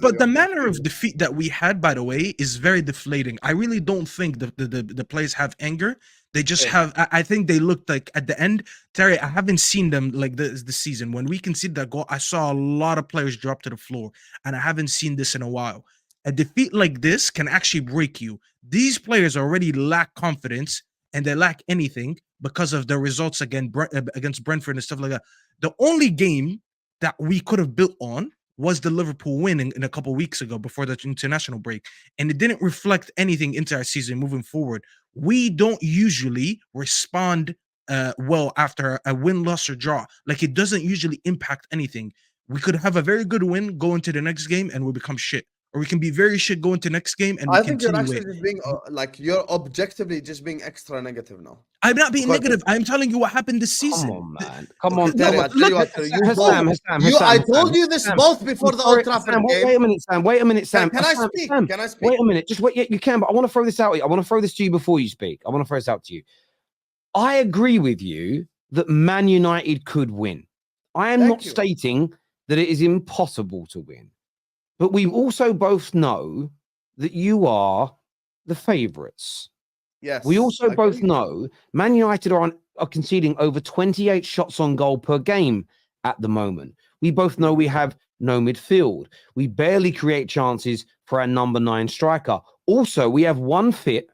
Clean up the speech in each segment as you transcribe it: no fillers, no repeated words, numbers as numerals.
but the manner of defeat that we had, by the way, is very deflating. I really don't think the players have anger. They just have. I think they looked like at the end. Terry, I haven't seen them like this season. When we conceded that goal, I saw a lot of players drop to the floor, and I haven't seen this in a while. A defeat like this can actually break you. These players already lack confidence, and they lack anything because of the results against Brentford and stuff like that. The only game that we could have built on was the Liverpool win in a couple of weeks ago before the international break. And it didn't reflect anything into our season moving forward. We don't usually respond well after a win, loss, or draw. Like, it doesn't usually impact anything. We could have a very good win, go into the next game, and we become shit. Or we can be very shit, go into next game, and we I think you're continue actually just being like, you're objectively just being extra negative now. I'm not being negative. I'm telling you what happened this season. Come on, man. Come on. I told you this both before the Old Trafford game. Wait a minute, Sam. Wait a minute, Sam. Can I speak? Can I speak? Wait a minute. Just wait. Yeah, you can, but I want to throw this out. I want to throw this to you before you speak. I want to throw this out to you. I agree with you that Man United could win. I am not stating that it is impossible to win. But we also both know that you are the favourites. Yes. We also both know Man United are conceding over 28 shots on goal per game at the moment. We both know we have no midfield. We barely create chances for our number 9 striker. Also, we have one fit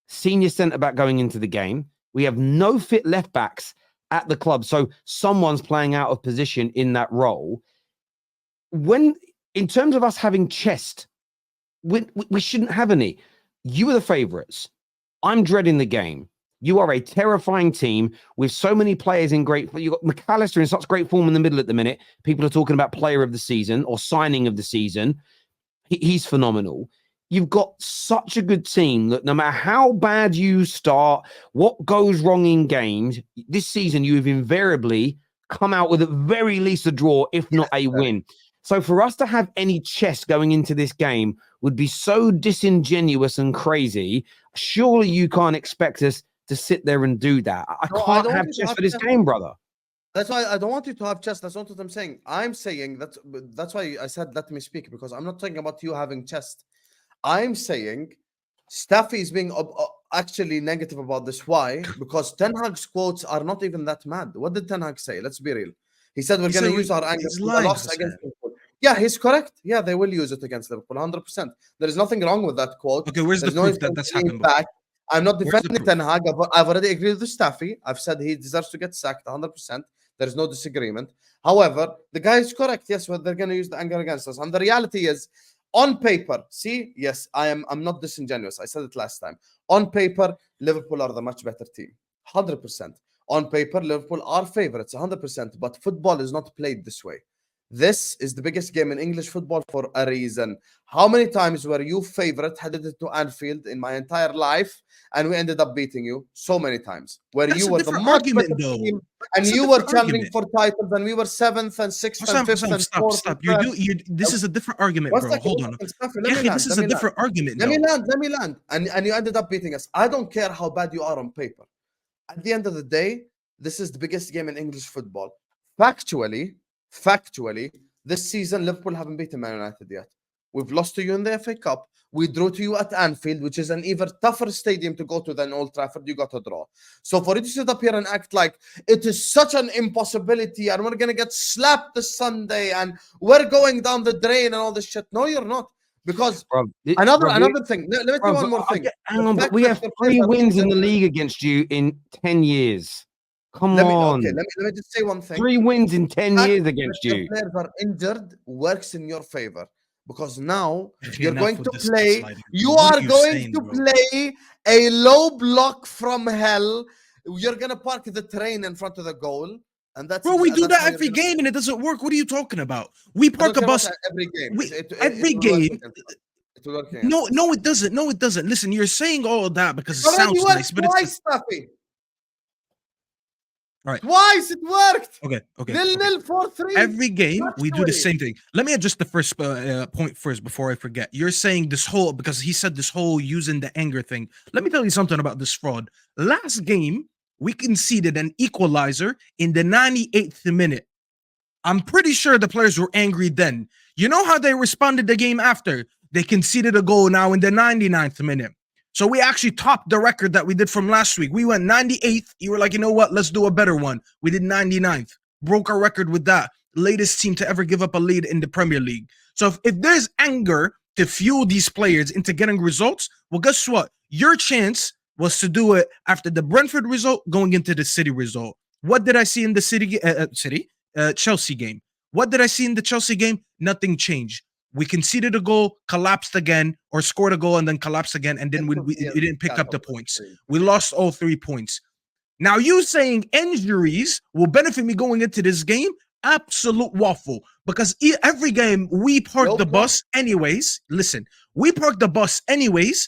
senior centre-back going into the game. We have no fit left-backs at the club. So someone's playing out of position in that role. In terms of us having chest, we shouldn't have any. You are the favourites. I'm dreading the game. You are a terrifying team with so many players in great. You've got McAllister in such great form in the middle at the minute. People are talking about player of the season or signing of the season. He's phenomenal. You've got such a good team that no matter how bad you start, what goes wrong in games, this season you have invariably come out with at very least a draw, if not a win. So for us to have any chest going into this game would be so disingenuous and crazy. Surely you can't expect us to sit there and do that. I can't have chest for this game, brother. That's why I don't want you to have chest. That's not what I'm saying. I'm saying that's why I said let me speak, because I'm not talking about you having chest. I'm saying Staffy is being actually negative about this. Why? Because Ten Hag's quotes are not even that mad. What did Ten Hag say? Let's be real. He said we're going to use our anger for the loss against Liverpool. Yeah, he's correct. Yeah, they will use it against Liverpool, 100%. There is nothing wrong with that quote. Okay, where's the proof that that's happened? I'm not defending Ten Hag. I've already agreed with Staffy. I've said he deserves to get sacked, 100%. There is no disagreement. However, the guy is correct. Yes, well, they're going to use the anger against us. And the reality is, on paper, see, yes, I'm not disingenuous. I said it last time. On paper, Liverpool are the much better team, 100%. On paper, Liverpool are favourites, 100%. But football is not played this way. This is the biggest game in English football for a reason. How many times were you favourite headed to Anfield in my entire life, and we ended up beating you? So many times. Where That's you were the much better team, and you were challenging for titles, and we were 7th and 6th and 5th and 4th. Stop. This is a different argument, bro. Hold on. This is a different argument. Let me land. And you ended up beating us. I don't care how bad you are on paper. At the end of the day, this is the biggest game in English football. Factually, this season, Liverpool haven't beaten Man United yet. We've lost to you in the FA Cup. We drew to you at Anfield, which is an even tougher stadium to go to than Old Trafford. You got a draw. So for you to sit up here and act like it is such an impossibility and we're going to get slapped this Sunday and we're going down the drain and all this shit. No, you're not. Because another thing. Let me tell you one more thing. Hang on, but we have 3 wins in the league against you in 10 years. Come on. Let me just say one thing. 3 wins in 10 years against you. Players are injured works in your favor, because now you're going to play. You are going to play a low block from hell. You're gonna park the train in front of the goal, and that's. Bro, we do that every game, and it doesn't work. What are you talking about? We park a bus every game. Every game. No, it doesn't. No, it doesn't. Listen, you're saying all of that because it sounds nice, but it's stuffy. All right. Twice it worked. Okay. 0-0, 4-3. Every game we do the same thing. Let me adjust the first point first before I forget. You're saying this whole, because he said this whole using the anger thing. Let me tell you something about this fraud. Last game we conceded an equalizer in the 98th minute. I'm pretty sure the players were angry then. You know how they responded the game after? They conceded a goal now in the 99th minute. So we actually topped the record that we did from last week. We went 98th. You were like, you know what? Let's do a better one. We did 99th. Broke our record with that. Latest team to ever give up a lead in the Premier League. So if there's anger to fuel these players into getting results, well, guess what? Your chance was to do it after the Brentford result going into the City result. What did I see in the Chelsea game? What did I see in the Chelsea game? Nothing changed. We conceded a goal, collapsed again, or scored a goal and then collapsed again, and then we didn't pick up the points. We lost all 3 points. Now, you saying injuries will benefit me going into this game? Absolute waffle. Because every game we park the bus anyways. Listen, we park the bus anyways,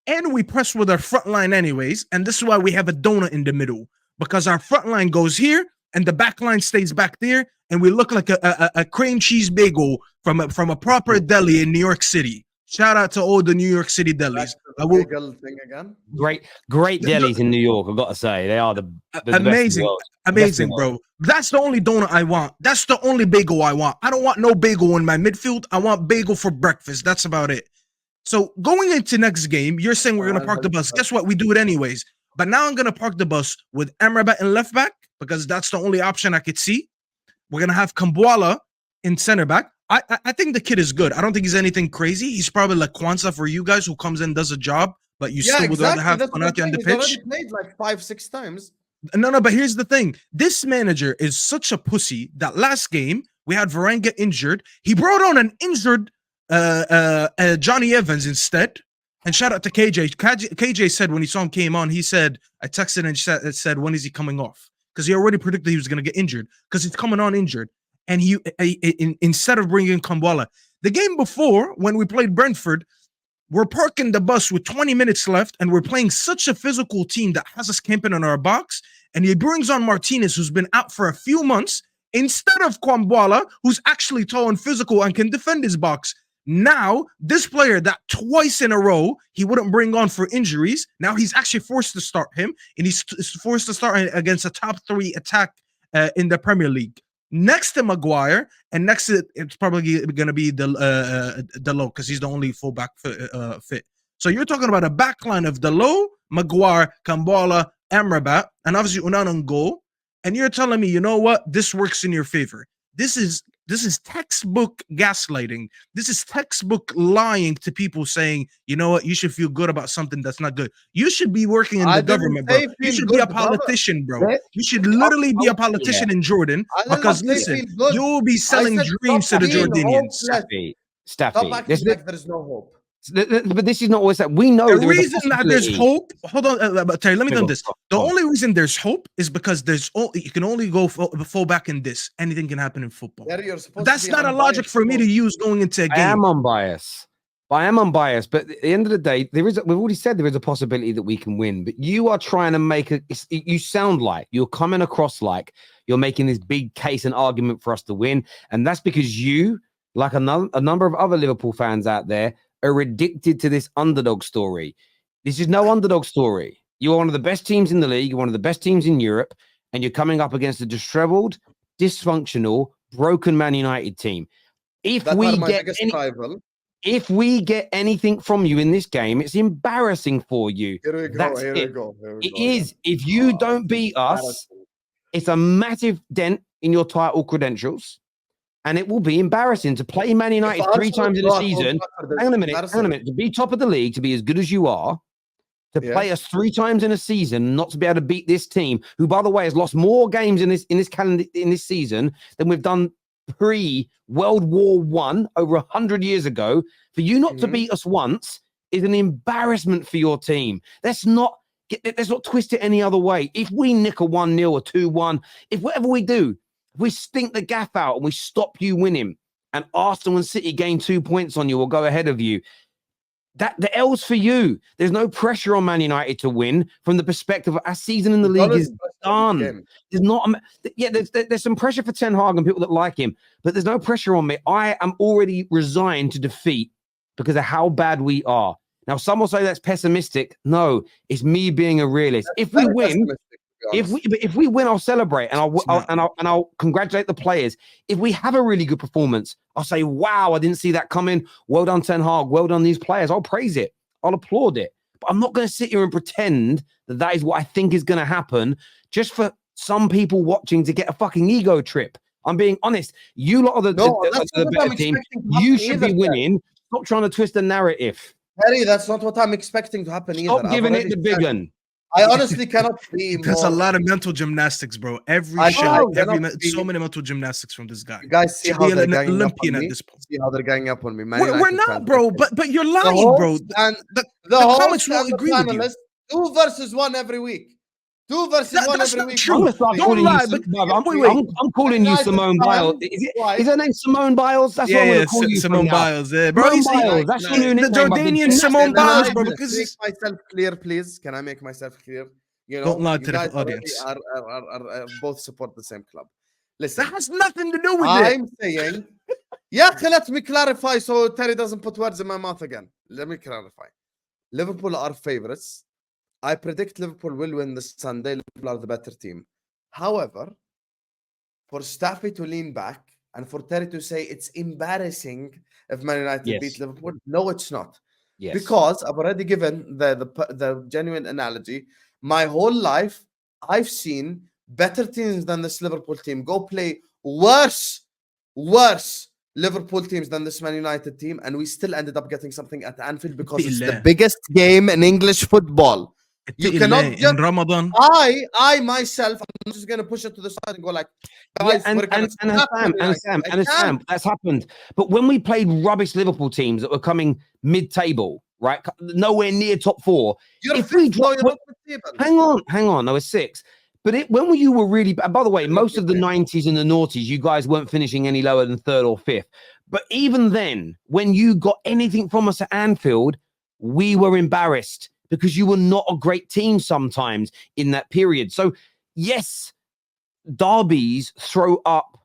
and we press with our front line anyways, and this is why we have a donut in the middle. Because our front line goes here, and the back line stays back there, and we look like a cream cheese bagel from a proper deli in New York City. Shout out to all the New York City delis. Thing again. Great delis in New York. I've got to say, they are the amazing, amazing, bro. That's the only donut I want. That's the only bagel I want. I don't want no bagel in my midfield. I want bagel for breakfast. That's about it. So going into next game, you're saying we're gonna park the bus. Guess what? We do it anyways. But now I'm gonna park the bus with Amrabat in left back because that's the only option I could see. We're gonna have Kambuala in center back. I think the kid is good. I don't think he's anything crazy. He's probably like Kwanzaa for you guys who comes in, does a job, but you still would rather have Konate on the pitch. He's already played like 5-6 times. No, but here's the thing. This manager is such a pussy that last game we had Varane get injured. He brought on an injured Johnny Evans instead. And shout out to KJ. KJ said when he saw him came on, he said, I texted and said, when is he coming off? Because he already predicted he was going to get injured because he's coming on injured. And instead of bringing Kambuala, the game before when we played Brentford, we're parking the bus with 20 minutes left, and we're playing such a physical team that has us camping in our box. And he brings on Martinez, who's been out for a few months, instead of Kambuala, who's actually tall and physical and can defend his box. Now, this player that twice in a row he wouldn't bring on for injuries, now he's actually forced to start him, and he's forced to start against a top 3 attack in the Premier League. Next to Maguire, and next to it's probably going to be Dalot because he's the only fullback fit. So you're talking about a backline of Dalot, Maguire, Kambuala, Amrabat, and obviously Unan on goal. And you're telling me, you know what? This works in your favor. This is textbook gaslighting. This is textbook lying to people saying, you know what, you should feel good about something that's not good. You should be working in the government, bro. You should be a politician, bro. You should literally be a politician in Jordan because, listen, you will be selling dreams to the Jordanians. Stop acting like there's no hope. But this is not always that. We know the reason that there's hope. Hold on, Terry. Let me do this. The only reason there's hope is because you can only go fall back in this. Anything can happen in football. That's not a logic for me to use going into a game. I am unbiased. But at the end of the day, we've already said there is a possibility that we can win. But you are trying to make you sound like you're coming across like you're making this big case and argument for us to win, and that's because you, like a number of other Liverpool fans out there, are addicted to this underdog story. This is no underdog story. You're one of the best teams in the league. You're one of the best teams in Europe, and you're coming up against a disheveled, dysfunctional, broken Man United team. If we get anything from you in this game, it's embarrassing for you. That's it. It is. If you don't beat us, it's a massive dent in your title credentials. And it will be embarrassing to play Man United 3 times in a season. Hang on a minute. To be top of the league, to be as good as you are, to play us 3 times in a season, not to be able to beat this team, who, by the way, has lost more games in this season than we've done pre-World War I over 100 years ago. For you not to beat us once is an embarrassment for your team. Let's not twist it any other way. If we nick a 1-0 or 2-1, if whatever we do, we stink the gaff out and we stop you winning, and Arsenal and City gain 2 points on you or go ahead of you, the L's for you. There's no pressure on Man United to win from the perspective of our season in the league is done. There's not, there's some pressure for Ten Hag and people that like him, but there's no pressure on me. I am already resigned to defeat because of how bad we are. Now, some will say that's pessimistic. No, it's me being a realist. If we win, honest. If we win, I'll celebrate and I'll congratulate the players. If we have a really good performance, I'll say, "Wow, I didn't see that coming. Well done, Ten Hag. Well done, these players." I'll praise it. I'll applaud it. But I'm not going to sit here and pretend that is what I think is going to happen just for some people watching to get a fucking ego trip. I'm being honest. You lot are the better team. You should be winning. Stop trying to twist the narrative. Terry, that's not what I'm expecting to happen either. Stop giving it the big one. I honestly cannot be more. There's a lot of mental gymnastics, bro. So many mental gymnastics from this guy. You guys see how they're ganging Olympian up on at me? this point. See how they're ganging up on me. We're not, bro. But you're lying, bro. The comments host won't and agree with you. 2 versus 1 every week. 2 versus 1 every week. True. I'm calling you Simone Biles. Is her name Simone Biles? That's what I'm going to call you. Simone Biles. Bro, Biles. That's your new the nickname. Jordanian Simone Biles, bro. Because make myself clear, please. Can I make myself clear? You know, don't lie to the guys audience. Are both support the same club. Listen, that has nothing to do with it. I'm saying, let me clarify so Terry doesn't put words in my mouth again. Let me clarify. Liverpool are favorites. I predict Liverpool will win this Sunday. Liverpool are the better team. However, for Staffy to lean back and for Terry to say it's embarrassing if Man United beat Liverpool, no, it's not. Yes. Because I've already given the genuine analogy. My whole life, I've seen better teams than this Liverpool team go play worse Liverpool teams than this Man United team, and we still ended up getting something at Anfield because it's the biggest game in English football. You cannot just, in Ramadan. I myself, I'm just gonna push it to the side and go like, guys, Sam, that's happened. But when we played rubbish Liverpool teams that were coming mid-table, right, nowhere near top 4, hang on, no, it's 6. But when you were really, by the way, most of the 90s and the noughties, you guys weren't finishing any lower than 3rd or 5th. But even then, when you got anything from us at Anfield, we were embarrassed because you were not a great team sometimes in that period. So, yes, derbies throw up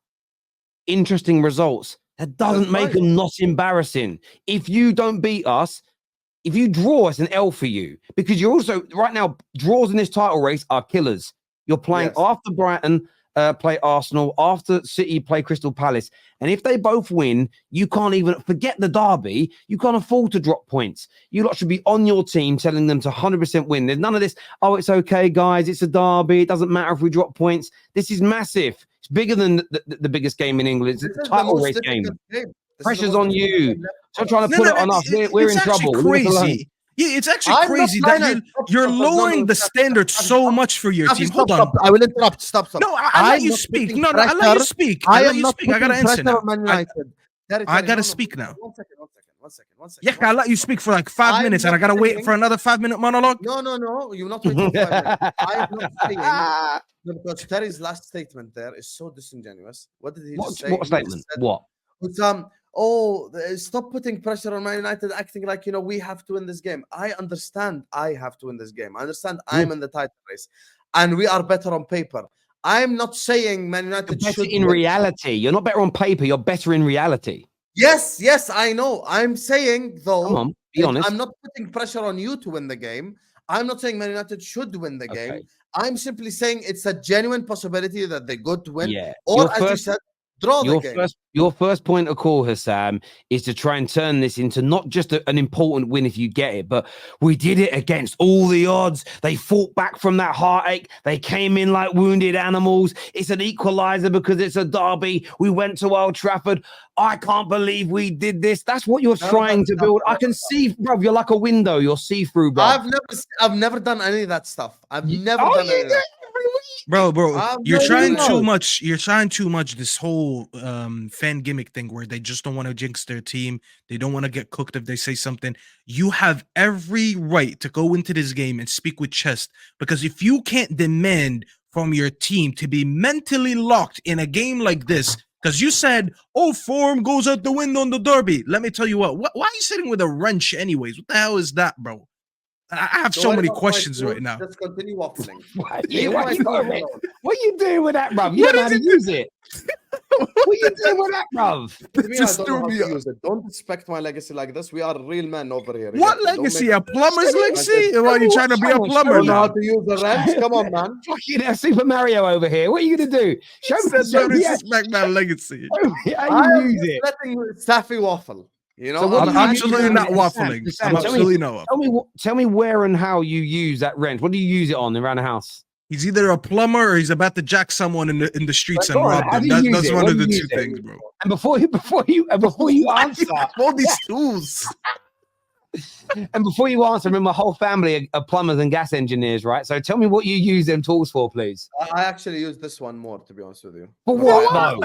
interesting results. That doesn't make them not embarrassing. If you don't beat us, if you draw, it's an L for you. Because you're also, right now, draws in this title race are killers. You're playing after Brighton play Arsenal, after City play Crystal Palace. And if they both win, you can't even forget the derby. You can't afford to drop points. You lot should be on your team telling them to 100% win. There's none of this, oh, it's okay, guys. It's a derby. It doesn't matter if we drop points. This is massive. It's bigger than the biggest game in England. It's a title race game. Pressure's on you. Stop trying to put it on us. We're in trouble. Crazy. Yeah, it's actually crazy that you're lowering the standard so much for your team. Hold on. I will interrupt. Stop. No, I'll let you speak. No, I'll let you speak. I gotta answer now. I gotta speak now. 1 second. Yeah, I'll let you speak for like 5 minutes and I gotta wait for another 5-minute monologue. No. You're not waiting for 5 minutes. I'm not saying because Terry's last statement there is so disingenuous. What did he just say? What statement? What? Stop putting pressure on Man United, acting like, we have to win this game. I understand I have to win this game. I understand I'm in the title race and we are better on paper. I'm not saying Man United should in reality. You're not better on paper. You're better in reality. Yes, I know. I'm saying, though, come on, be honest. I'm not putting pressure on you to win the game. I'm not saying Man United should win the game. I'm simply saying it's a genuine possibility that they go to win. Yeah. Or, as you said, draw the game. Your first point of call, Husam, is to try and turn this into not just an important win if you get it, but we did it against all the odds. They fought back from that heartache. They came in like wounded animals. It's an equalizer because it's a derby. We went to Old Trafford. I can't believe we did this. That's what you're trying to build. I can see, bro. You're like a window. You're see-through, bro. I've never done any of that stuff. I've never done any of that. Bro, you're trying too much. You're trying too much. This whole fan gimmick thing where they just don't want to jinx their team. They don't want to get cooked if they say something. You have every right to go into this game and speak with chest, because if you can't demand from your team to be mentally locked in a game like this, because you said, form goes out the window on the derby. Let me tell you what. Why are you sitting with a wrench anyways? What the hell is that, bro? I have Don't so worry many about my questions tools, right now. Just continue waffling. Why Leave why my you got a tools wrench? alone. What are you doing with that, bruv? You What don't know how is to use it. What are you doing with that, bruv? To me, I Just don't know threw how me to off. use it. Don't respect my legacy like this. We are real men over here. You What get it? Don't legacy? make- A plumber's Show me- legacy? show What, me you what- trying to be show a me- plumber show Don't me know how now? to use the wrench. Come on, man. Fucking Super Mario over here. What are you gonna do? Show me, Said show no me, disrespect my legacy. show me how I you am use just it. letting you Safi waffle. You know, So what I'm do you use absolutely it not on? waffling. Sam, I'm tell me- absolutely not waffling. Tell me where and how you use that wrench. What do you use it on around the house? He's either a plumber or he's about to jack someone in the streets Go and on, rob how them. do you use That's it? one What of do the you two use it? things, bro. And before you answer, All these tools. and before you answer, remember, my whole family are plumbers and gas engineers, right? So tell me what you use them tools for, please. I actually use this one more, to be honest with you. For Because what I- though?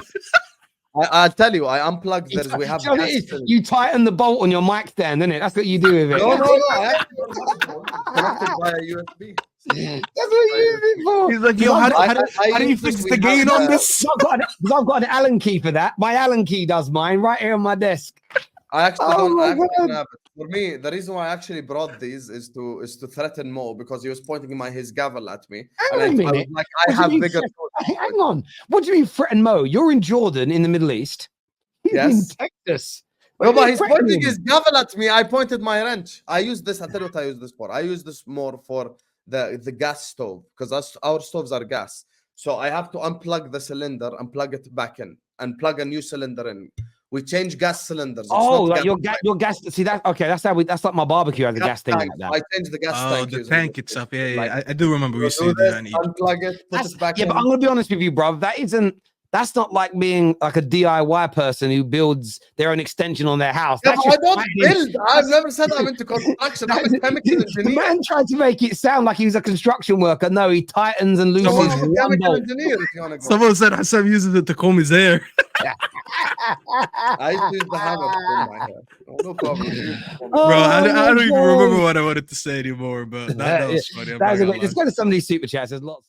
I'll tell you, I unplugged this. We have You know what it gas is? cylinders. You tighten the bolt on your mic stand, isn't it? That's what you do with it. No, I actually connected via USB. That's what you use it for. He's like, yo, how do you use fix this, the we gain have, on this? Because I've got an Allen key for that. My Allen key does mine right here on my desk. I actually Oh don't. my I actually don't God. have it. For me, the reason why I actually brought these is to threaten Mo because he was pointing his gavel at me. Hang on a I was minute. like, What I do you have mean bigger. Hang on. What do you mean threaten Mo? You're in Jordan in the Middle East. He's Yes. in Texas. No, What but are you he's threatening pointing him? his gavel at me. I pointed my wrench. I use this. I tell you what I use this for. I use this more for the gas stove because our stoves are gas. So I have to unplug the cylinder and plug it back in and plug a new cylinder in. We change gas cylinders. It's Oh, not like your gas. See that? Okay, that's like my barbecue has a gas thing tank. like that. I change the gas Oh, tank. the using tank this. itself. Yeah, Like, I do remember we you used to do this, that in Egypt. unplug it, put it back Yeah, in. but I'm gonna be honest with you, bro. That's not like being like a DIY person who builds their own extension on their house. Yeah, That's but I just don't fighting- build. I've never said I'm into construction. I'm a chemical The engineer. man tried to make it sound like he was a construction worker. No, he tightens and So loosens I'm a one chemical bolt. engineer if you want to go. Someone said Husam uses it to comb his hair. I used to use the hammer to comb my hair. No problem. Bro, I Oh, don't even my remember God. what I wanted to say anymore, but that was funny. I'm not That was a gonna great. lie. Let's go to some of these super chats. There's lots of.